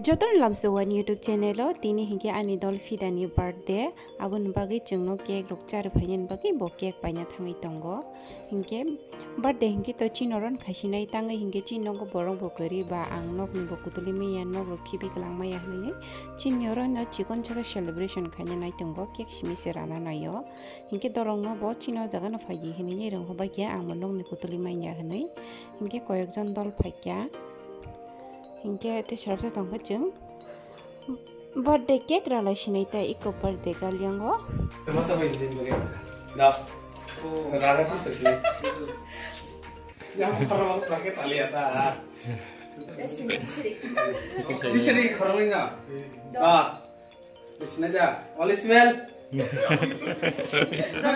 Jotor lamso one YouTube channel tini hingke ani dol fidani birthday abun bagi chungno cake rok char phainen bagi bo cake paina thangai tongo hingke birthday hingke to chinoron khasinai tangai hingke chino go borong bokari ba ang nok ni bokutuli me ya nok ro khibi klang ma ya hne chinyoro no chikon chaga celebration khanya nai tongo cake simi serana nayo hingke dorong no bo chino jaga no phagi hne ni rong hoba ke ang monong ni kutuli mai ya hne hingke koyekjon dol phakya hingke te sharapsa tongka chung birthday cake rala sinai ta iko birthday galyango masa ba injin bage na rala ku sakhi yang kharang lagi tali ata disini kharang na bisna ja all is well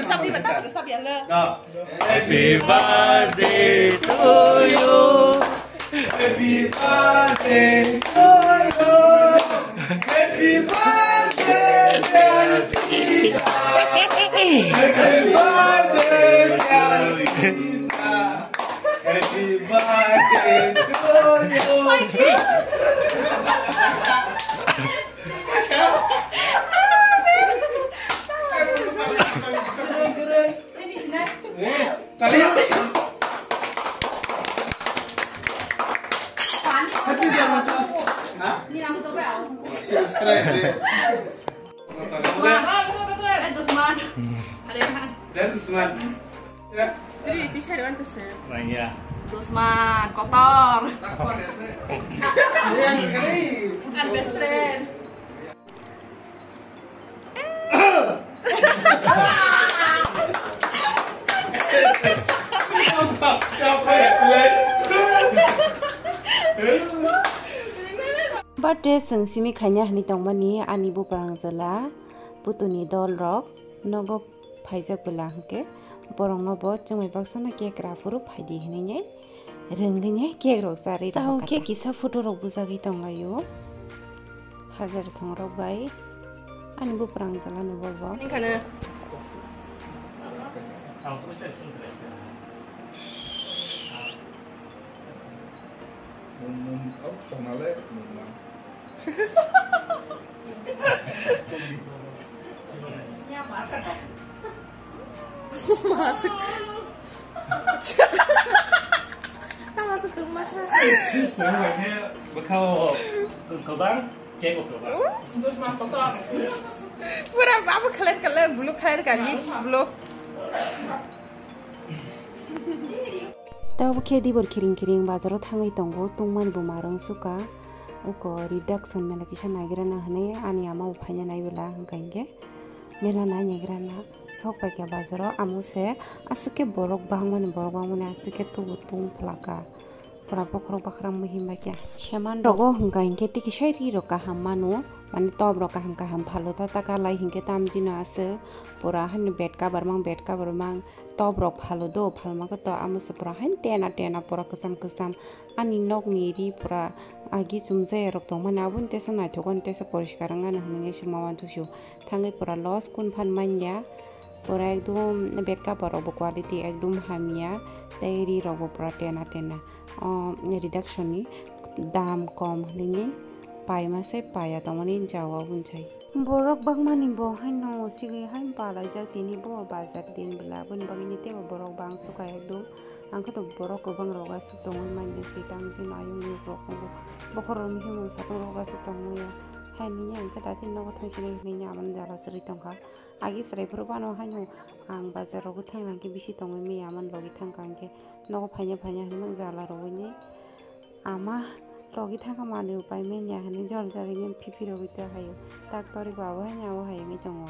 सब भी बता सब यार happy birthday to you happy birthday to you happy birthday dear Sita happy birthday dear Sita happy birthday to you Dusman, kotor. Bukan best friend. birthday sungsimi khanya hni tongmani ani bu parangzala putuni dol rok nogo phaijak bela hke borong no bo chumai baksana cake rafuru phaidi hne ne rengni cake rok sari ta cake kisa photo rok bujagi tonglayo hajar songrok bai ani bu parangzala no bo Kana. Masuk. Tak masuk ke masa. Sebenarnya bekal kebang, cake kebang. Dusman kotor. Pura apa kalian blue color kan lips blue. Tau ke di bor kiring bazaro thangai tongo tungman bu marang suka ko reduction mela kisha nagira na hne ani ama uphanya nai bela hangkange mela na nyagira na sok pa ke bazaro amuse asike borok bangmani asike tu tung plaka pura pokhro bakram muhimba kya shaman rogo hangkange ti kishai ri roka hammanu mani tob roka ham phalo ta taka lai hingke tamjino ase pura han bed cover mang tob rok phalo do phalma ko to amuse pura han tena pura kesam ani nok ngiri pura agi chumje rok to mana bun tesa na thogon tesa porishkaranga na hninge simawan tushu thangai pura los kun phan manya pura ekdom bed cover rok quality ekdom hamia tairi rok pura tena reduction ni dam kom hninge pai mase paya tomani jawa bunchai borok bangmani bo haino sigi hain pala jak tini bo bazar din bela bun bagini te borok bang suka ekdom angka to borok ko bang roga su tongon manje sitang jin ayung ni borok ko bokoro mi himu satong roga su tongo ya haini nya angka tati no ko thangsi ni nya man jala sri tongka agi srai purban haino ang bazar rogu thang ki bisi tongo mi aman logi thang kangke no phanya mang jala rogini ama logi thanga mani upai me nya hani jol jari ni phipi rogi ta hayo tak tori bawa nya wa hayo mi tongo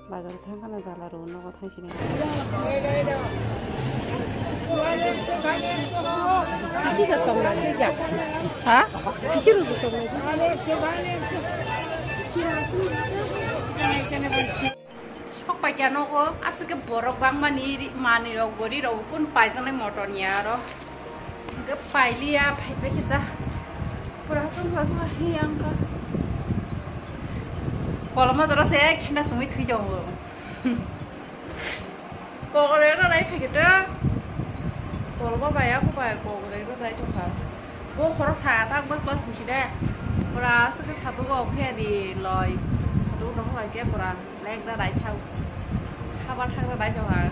bazar thanga na jala ro no ko thangsi ni Kita tomla aja. Hah? Kisiru tomla aja. Sok pakai ko asik ke borok bang mani ro gori ro kun paitane motor nyaro. Ke paili ya paipe kita. Pura tuh pasal hiang ka. Kalau mau terus saya kena semui tujuan. Kalau ada lagi kita. Kalau apa ya aku pakai kok udah itu tadi tuh kan, gue harus hata gue plus mesti deh, pura sẽ cái satu gò phe đi lòi satu đó là cái pura leg ra đại thau khabar khang ra đại cho hà